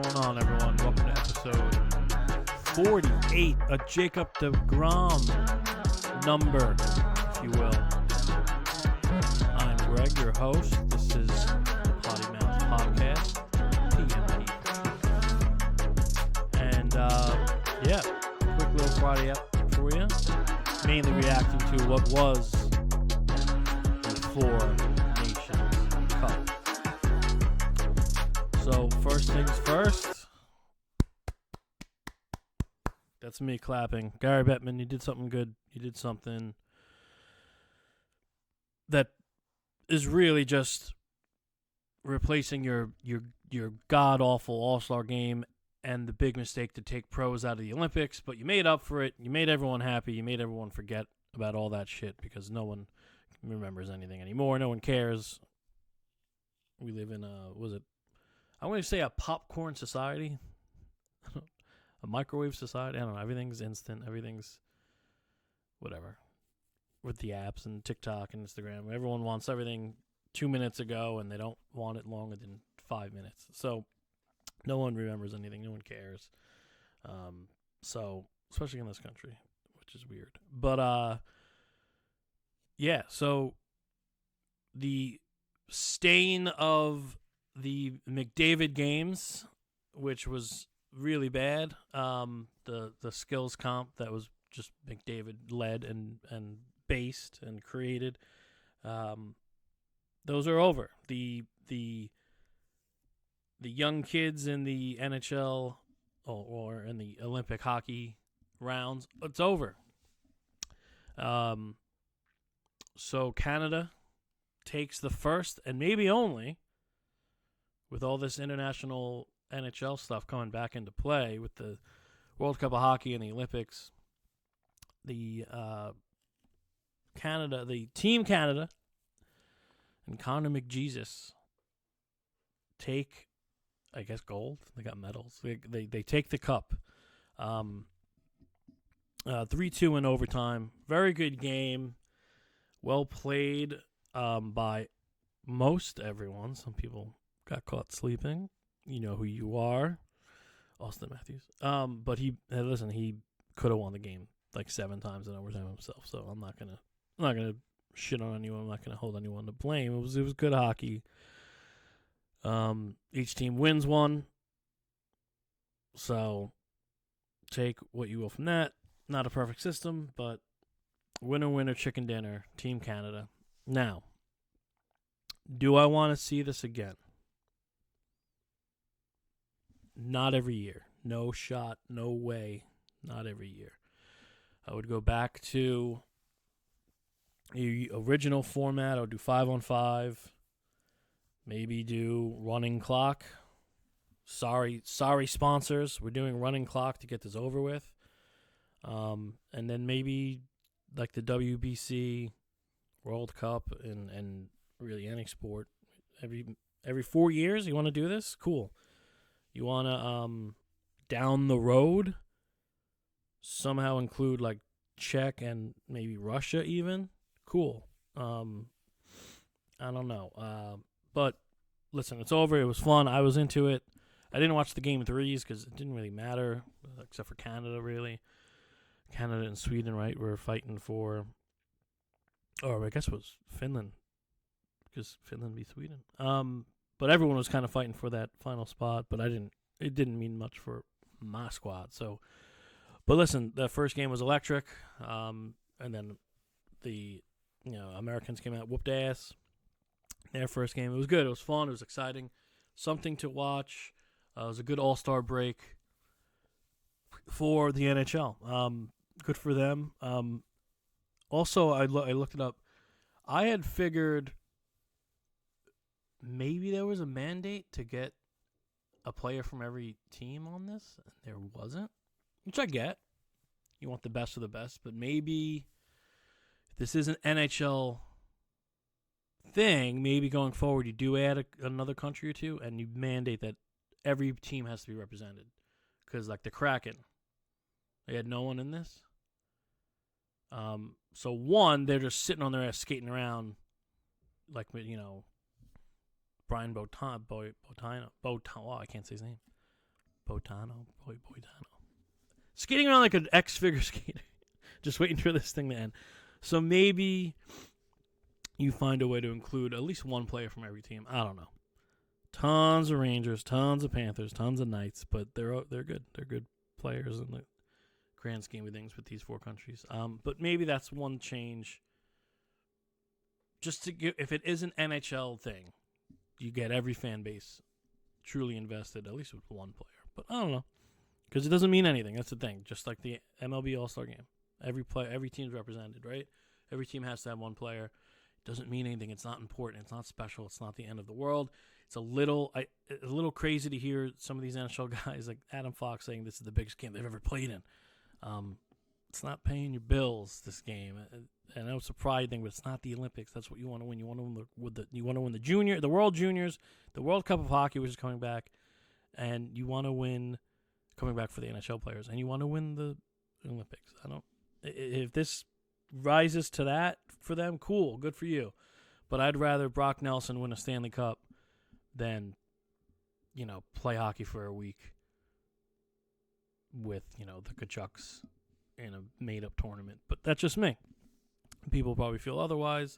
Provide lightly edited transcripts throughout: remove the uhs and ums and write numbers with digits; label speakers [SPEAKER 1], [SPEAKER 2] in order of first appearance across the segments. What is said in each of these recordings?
[SPEAKER 1] going on, everyone? Welcome to episode 48, a Jacob DeGrom number, if you will. I'm Greg, your host. This is Potty Mouth Podcast, PMP. And, quick little Friday up for you. Mainly reacting to what was the Four Nations Cup. So, first things first. That's me clapping. Gary Bettman, you did something good. You did something that is really just replacing your god-awful all-star game and the big mistake to take pros out of the Olympics, but you made up for it. You made everyone happy. You made everyone forget about all that shit because no one remembers anything anymore. No one cares. We live in I'm going to say a popcorn society. A microwave society. I don't know. Everything's instant. Everything's whatever. With the apps and TikTok and Instagram. Everyone wants everything 2 minutes ago, and they don't want it longer than 5 minutes. So no one remembers anything. No one cares. So especially in this country, which is weird. But so the stain of the McDavid games, which was really bad. The skills comp that was just McDavid led and based and created. Those are over. The young kids in the NHL or in the Olympic hockey rounds, it's over. So Canada takes the first and maybe only, with all this international NHL stuff coming back into play with the World Cup of Hockey and the Olympics, the Team Canada and Connor McJesus take, I guess, gold. They got medals. They take the cup. 3-2 in overtime. Very good game. Well played by most everyone. Some people got caught sleeping. You know who you are, Austin Matthews. But he could have won the game like 7 times in overtime himself. So I'm not gonna shit on anyone. I'm not gonna hold anyone to blame. It was good hockey. Each team wins one. So take what you will from that. Not a perfect system, but winner, chicken dinner, Team Canada. Now, do I want to see this again? Not every year. No shot, no way. Not every year. I would go back to the original format. I would do 5-on-5. Maybe do running clock. Sorry, sponsors. We're doing running clock to get this over with. And then maybe like the WBC World Cup and really any sport. Every 4 years, you want to do this? Cool. You want to, down the road, somehow include, like, Czech and maybe Russia even? Cool. I don't know. But, listen, it's over. It was fun. I was into it. I didn't watch the game threes because it didn't really matter, except for Canada, really. Canada and Sweden, right, were fighting for, or I guess it was Finland, because Finland beat Sweden. But everyone was kind of fighting for that final spot, but it didn't mean much for my squad. So, but listen, the first game was electric, and then the Americans came out, whooped ass. Their first game, it was good. It was fun. It was exciting. Something to watch. It was a good all-star break for the NHL. Good for them. Also, I looked it up. I had figured maybe there was a mandate to get a player from every team on this, and there wasn't, which I get. You want the best of the best, but maybe if this is an NHL thing, maybe going forward you do add another country or two, and you mandate that every team has to be represented. Because, like, the Kraken, they had no one in this. So, one, they're just sitting on their ass skating around like, Brian Botino. I can't say his name. Boitano. Skating around like an X-figure skater. Just waiting for this thing to end. So maybe you find a way to include at least one player from every team. I don't know. Tons of Rangers, tons of Panthers, tons of Knights, but they're good. They're good players in the grand scheme of things with these four countries. But maybe that's one change. Just to give, if it is an NHL thing, you get every fan base truly invested, at least with one player. But I don't know, because it doesn't mean anything. That's the thing. Just like the MLB All-Star Game, every team's represented, right? Every team has to have one player. It doesn't mean anything. It's not important. It's not special. It's not the end of the world. It's a little crazy to hear some of these NHL guys like Adam Fox saying this is the biggest game they've ever played in. It's not paying your bills, this game. And I know it's a pride thing, but it's not the Olympics. That's what you want to win. You want to win the World Juniors, the World Cup of Hockey, which is coming back, and you want to win coming back for the NHL players, and you want to win the Olympics. If this rises to that for them, cool, good for you. But I'd rather Brock Nelson win a Stanley Cup than, play hockey for a week with, the Kachucks in a made-up tournament. But that's just me. People probably feel otherwise.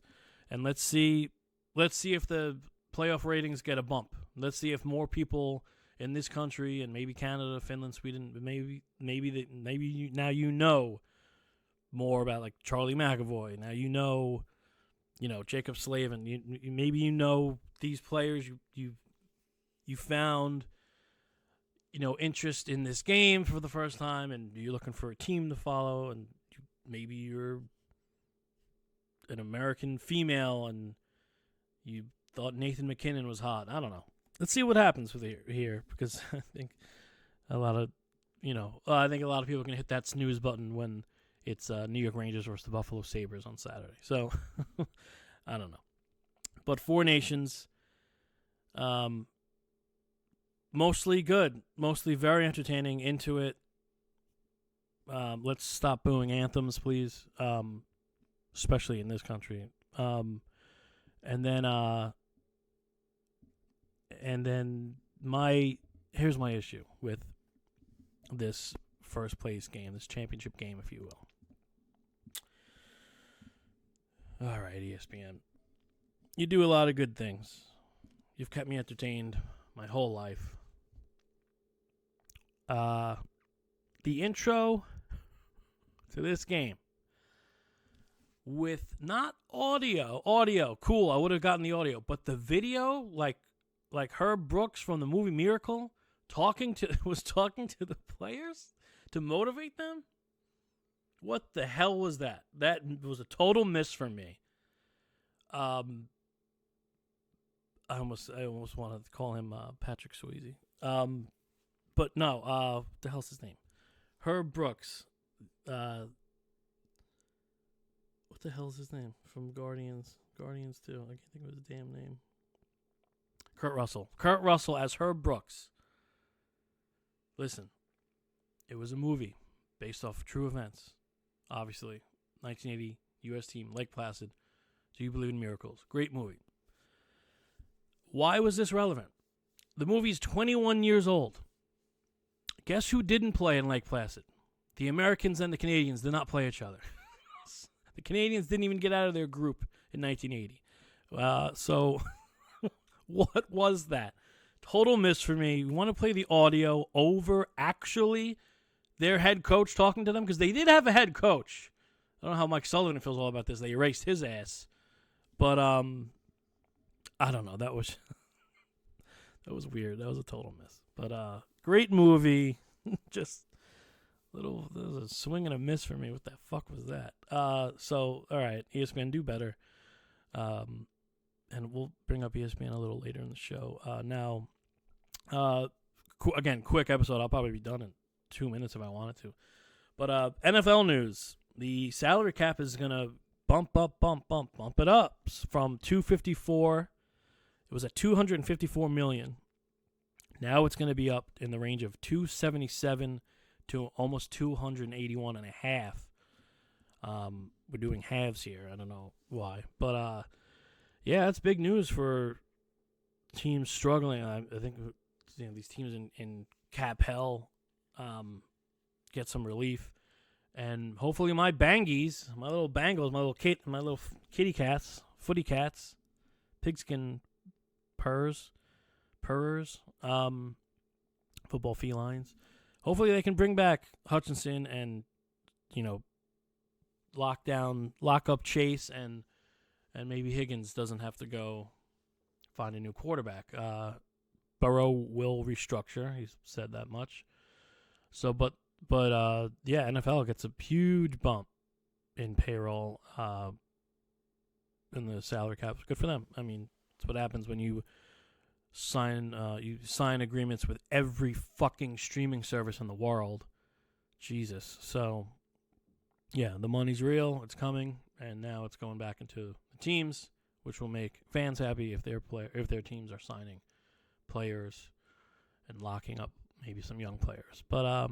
[SPEAKER 1] And let's see if the playoff ratings get a bump. Let's see if more people in this country and maybe Canada, Finland, Sweden, now you know more about like Charlie McAvoy. Now Jacob Slavin. Maybe these players. You found interest in this game for the first time, and you're looking for a team to follow, and maybe you're an American female and you thought Nathan McKinnon was hot. I don't know. Let's see what happens with here because I think a lot of people can hit that snooze button when it's New York Rangers versus the Buffalo Sabres on Saturday. So I don't know. But Four Nations, mostly good, mostly very entertaining, into it. Let's stop booing anthems, please. Especially in this country. And then here's my issue with this first place game, this championship game, if you will. All right, ESPN. You do a lot of good things. You've kept me entertained my whole life. The intro to this game with not audio, cool, I would have gotten the audio, but the video, like Herb Brooks from the movie Miracle, was talking to the players to motivate them. What the hell was that? That was a total miss for me. I almost wanted to call him Patrick Swayze. But no, what the hell's his name? Herb Brooks. What the hell's his name from Guardians? Guardians 2. I can't think of his damn name. Kurt Russell. Kurt Russell as Herb Brooks. Listen, it was a movie based off true events. Obviously, 1980 U.S. team, Lake Placid. Do You Believe in Miracles? Great movie. Why was this relevant? The movie's 21 years old. Guess who didn't play in Lake Placid? The Americans and the Canadians did not play each other. The Canadians didn't even get out of their group in 1980. So what was that? Total miss for me. We want to play the audio over actually their head coach talking to them, because they did have a head coach. I don't know how Mike Sullivan feels all about this. They erased his ass. But I don't know. That was weird. That was a total miss. But great movie. Just there was a swing and a miss for me. What the fuck was that? So all right, ESPN, do better. And we'll bring up ESPN a little later in the show. Now, again, quick episode. I'll probably be done in 2 minutes if I wanted to. But NFL news: the salary cap is gonna bump it up from $254. It was at $254 million. Now it's going to be up in the range of $277 to almost $281.5. We're doing halves here. I don't know why, but yeah, that's big news for teams struggling. I think these teams in cap hell get some relief. And hopefully my bangies, my little Bengals, my little kitty cats, footy cats, pigskin purrs, football felines. Hopefully they can bring back Hutchinson and, lock up Chase and maybe Higgins doesn't have to go find a new quarterback. Burrow will restructure. He's said that much. So, but NFL gets a huge bump in payroll in the salary cap. Good for them. I mean, that's what happens when you sign agreements with every fucking streaming service in the world. Jesus. So, yeah, the money's real. It's coming, and now it's going back into the teams, which will make fans happy if their teams are signing players and locking up maybe some young players. But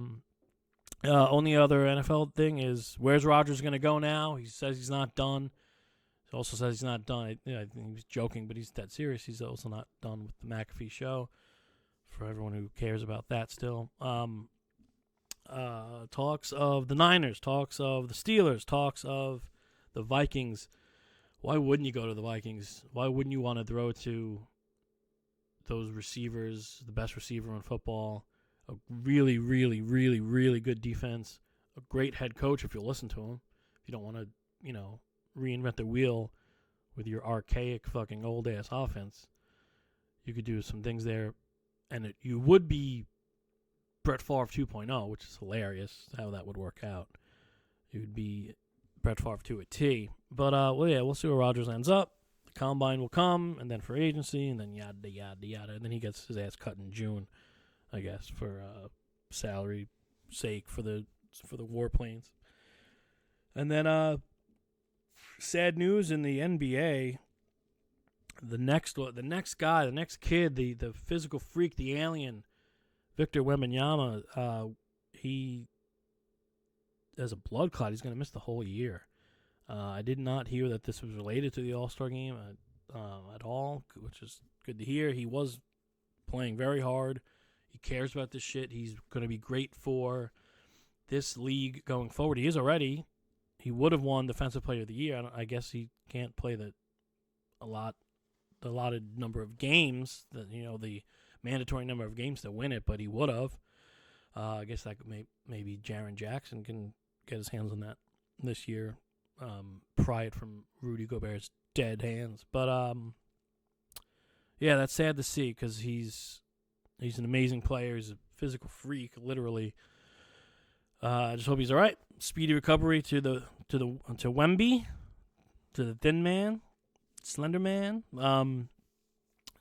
[SPEAKER 1] only other NFL thing is, where's Rodgers going to go now? He says he's not done. He also says he's not done. I think he was joking, but he's dead serious. He's also not done with the McAfee show, for everyone who cares about that still. Talks of the Niners, talks of the Steelers, talks of the Vikings. Why wouldn't you go to the Vikings? Why wouldn't you want to throw to those receivers, the best receiver in football, a really, really, really, really good defense, a great head coach if you'll listen to him. If you don't want to, reinvent the wheel with your archaic fucking old-ass offense, you could do some things there, and you would be Brett Favre 2.0, which is hilarious how that would work out. It would be Brett Favre to a T. But, we'll see where Rodgers ends up. The Combine will come, and then for agency, and then yada, yada, yada. And then he gets his ass cut in June, I guess, for salary sake for the warplanes. And then sad news in the NBA. The next kid, the physical freak, the alien, Victor Wembanyama, he has a blood clot. He's going to miss the whole year. I did not hear that this was related to the All-Star game at all, which is good to hear. He was playing very hard. He cares about this shit. He's going to be great for this league going forward. He is already. He would have won Defensive Player of the Year. I guess he can't play the allotted number of games, the mandatory number of games to win it, but he would have. I guess that maybe Jaren Jackson can get his hands on that this year, pry it from Rudy Gobert's dead hands. But yeah, that's sad to see because he's an amazing player. He's a physical freak, literally. I just hope he's all right. Speedy recovery to Wemby, to the thin man, slender man.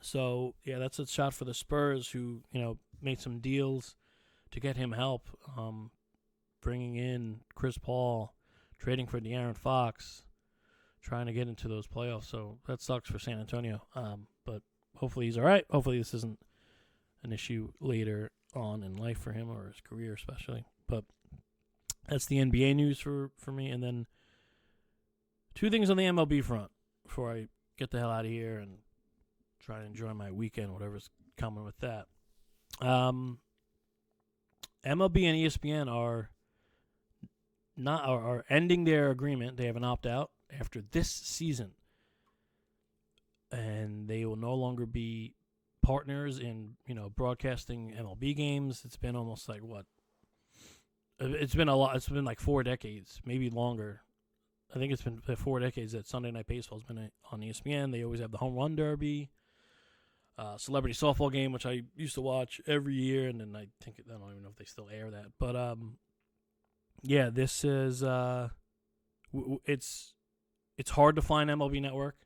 [SPEAKER 1] So yeah, that's a shot for the Spurs, who made some deals to get him help. Bringing in Chris Paul, trading for De'Aaron Fox, trying to get into those playoffs. So that sucks for San Antonio. But hopefully he's all right. Hopefully this isn't an issue later on in life for him or his career especially. But that's the NBA news for me. And then two things on the MLB front before I get the hell out of here and try to enjoy my weekend, whatever's coming with that. MLB and ESPN are ending their agreement. They have an opt-out after this season. And they will no longer be partners in, broadcasting MLB games. It's been almost like what? It's been a lot. It's been like 4 decades, maybe longer. I think it's been 4 decades that Sunday Night Baseball's been on ESPN. They always have the Home Run Derby, celebrity softball game, which I used to watch every year, and then I don't even know if they still air that. But yeah, this is it's hard to find MLB Network,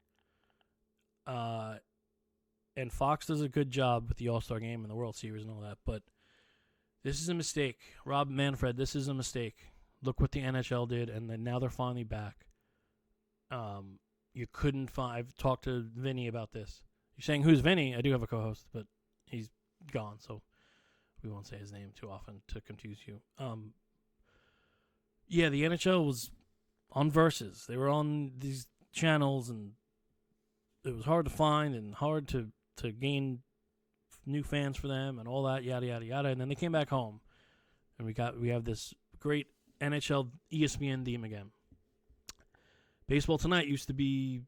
[SPEAKER 1] and Fox does a good job with the All-Star Game and the World Series and all that. But this is a mistake, Rob Manfred. This is a mistake. Look what the NHL did, and then now they're finally back. You couldn't find. I've talked to Vinny about this. You're saying, who's Vinny? I do have a co-host, but he's gone, so we won't say his name too often to confuse you. Yeah, the NHL was on Versus. They were on these channels, and it was hard to find and hard to gain new fans for them and all that, yada yada yada. And then they came back home, and we have this great NHL ESPN theme again. Baseball Tonight used to be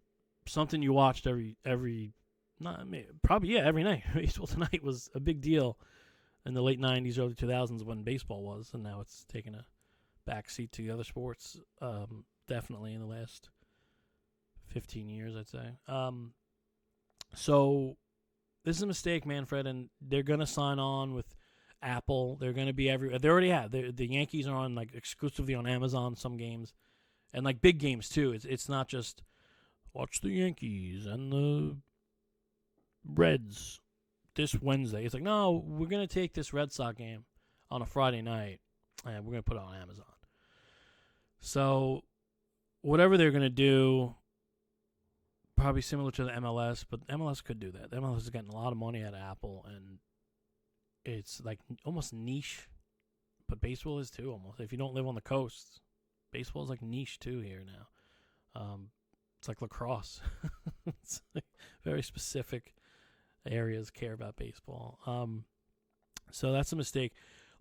[SPEAKER 1] something you watched every night. Baseball Tonight was a big deal in the late 90s, early 2000s when baseball was, and now it's taken a backseat to the other sports, definitely in the last 15 years, I'd say. So this is a mistake, Manfred, and they're going to sign on with Apple. They're going to be everywhere. They already have. The Yankees are on like exclusively on Amazon some games, and like big games too. It's not just watch the Yankees and the Reds this Wednesday. It's like, no, we're going to take this Red Sox game on a Friday night, and we're going to put it on Amazon. So whatever they're going to do, probably similar to the MLS, but MLS could do that. The MLS is getting a lot of money out of Apple, and it's like almost niche, but baseball is too almost. If you don't live on the coast, baseball is like niche too here now. It's like lacrosse. It's like very specific areas care about baseball. So that's a mistake.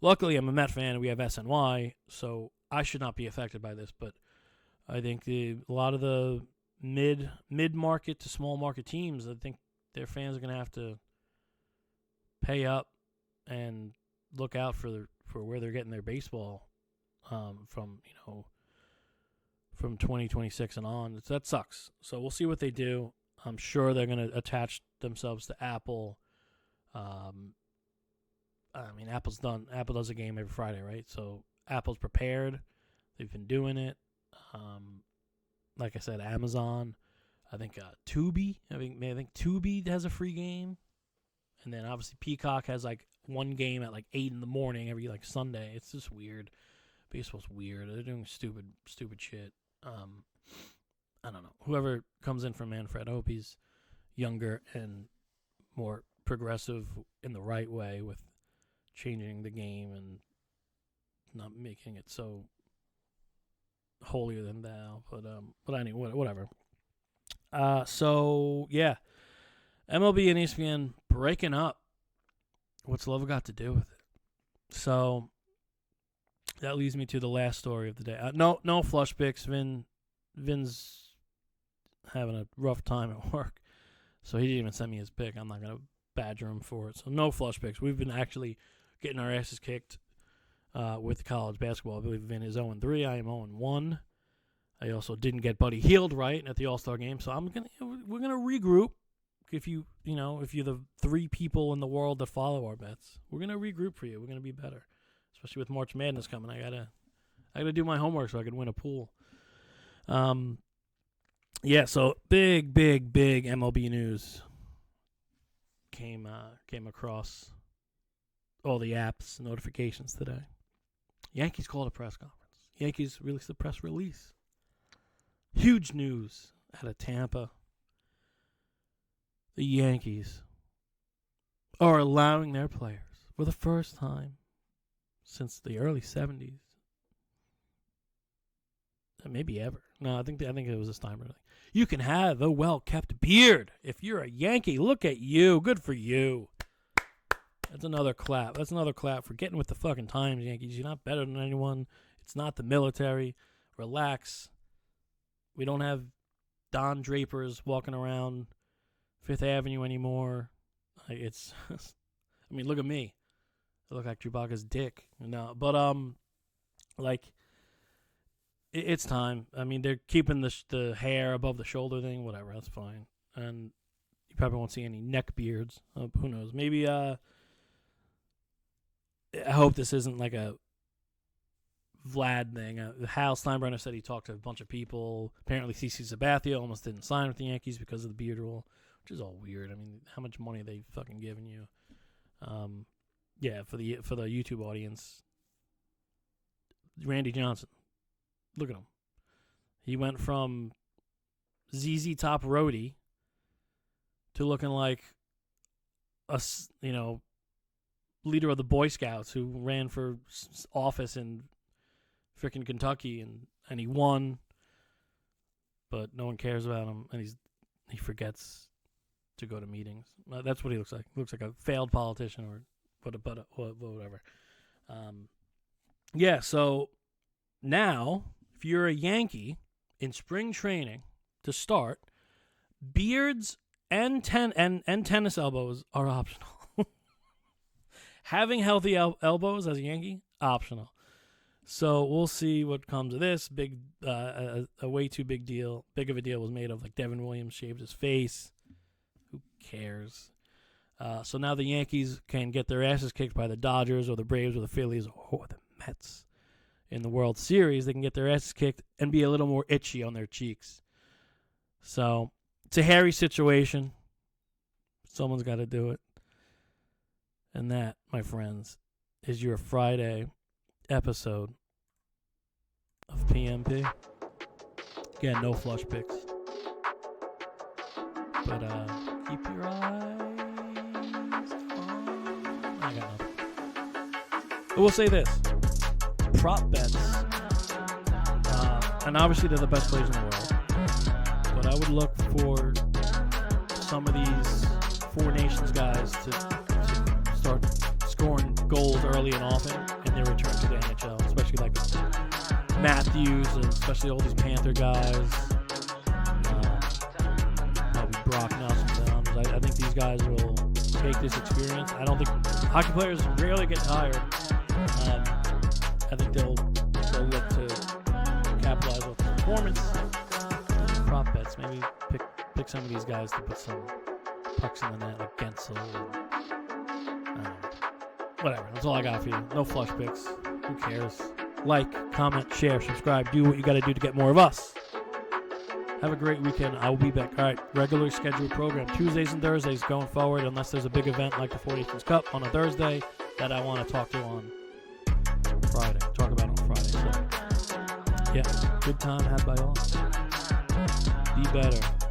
[SPEAKER 1] Luckily, I'm a Met fan, and we have SNY, so I should not be affected by this, but I think a lot of the mid-market to small-market teams, I think their fans are going to have to pay up and look out for where they're getting their baseball from 2026 and on. That sucks. So we'll see what they do. I'm sure they're going to attach themselves to Apple. Apple's done. Apple does a game every Friday, right? So Apple's prepared. They've been doing it. Like I said, Amazon. I think Tubi. I think Tubi has a free game, and then obviously Peacock has like one game at like 8 in the morning every like Sunday. It's just weird. Baseball's weird. They're doing stupid shit. I don't know. Whoever comes in from Manfred, I hope he's younger and more progressive in the right way with changing the game and not making it so holier than thou. But anyway, whatever. So yeah, MLB and ESPN breaking up. What's love got to do with it? So that leads me to the last story of the day. No flush picks. Vin's having a rough time at work, so he didn't even send me his pick. I'm not gonna badger him for it. So no flush picks. We've been actually getting our asses kicked with college basketball. I believe Vin is 0-3. I am 0-1. I also didn't get Buddy Hield right at the All-Star game, so we're gonna regroup. If you're the 3 people in the world that follow our bets, we're gonna regroup for you. We're gonna be better, especially with March Madness coming. I gotta do my homework so I can win a pool. Yeah. So big MLB news came across all the apps notifications today. Yankees called a press conference. Yankees released a press release. Huge news out of Tampa. The Yankees are allowing their players for the first time since the early 70s. Maybe ever. No, I think it was a Steinbrenner thing. You can have a well-kept beard if you're a Yankee. Look at you. Good for you. That's another clap. That's another clap for getting with the fucking times, Yankees. You're not better than anyone. It's not the military. Relax. We don't have Don Drapers walking around Fifth Avenue anymore. It's, I mean, look at me. I look like Chewbacca's dick. No, but it's time. I mean, they're keeping the hair above the shoulder thing. Whatever, that's fine. And you probably won't see any neck beards. Who knows? Maybe. I hope this isn't like a Vlad thing. Hal Steinbrenner said he talked to a bunch of people. Apparently, CC Sabathia almost didn't sign with the Yankees because of the beard rule, which is all weird. I mean, how much money are they fucking giving you? Yeah, for the YouTube audience, Randy Johnson. Look at him. He went from ZZ Top roadie to looking like a leader of the Boy Scouts who ran for office in freaking Kentucky, and he won, but no one cares about him, and he forgets to go to meetings. That's what he looks like. He looks like a failed politician or whatever. Yeah, so now, if you're a Yankee in spring training to start, beards and tennis elbows are optional. Having healthy elbows as a Yankee, optional. So we'll see what comes of this. A way too big of a deal was made of, like, Devin Williams shaved his face. Who cares? So now the Yankees can get their asses kicked by the Dodgers or the Braves or the Phillies or the Mets in the World Series. They can get their asses kicked and be a little more itchy on their cheeks. So it's a hairy situation. Someone's got to do it. And that, my friends, is your Friday episode of PMP. Again, no flush picks. But keep your eyes on. I got nothing. But we'll say this. Prop bets. And obviously they're the best players in the world. But I would look for some of these Four Nations guys to start scoring goals early and often in their return to the NHL, especially like Matthews and especially all these Panther guys. Probably Brock Nelson. I think these guys will take this experience. I don't think hockey players rarely get tired. I think they'll look to capitalize on performance. Prop bets. Maybe pick some of these guys to put some pucks in the net, like Gensel. Whatever. That's all I got for you. No flush picks. Who cares? Like, comment, share, subscribe. Do what you got to do to get more of us. Have a great weekend. I will be back. All right. Regular scheduled program. Tuesdays and Thursdays going forward, unless there's a big event like the 4 Nations Cup on a Thursday that I want to talk to on Friday. Talk about on Friday. So, yeah. Good time had by all. Be better.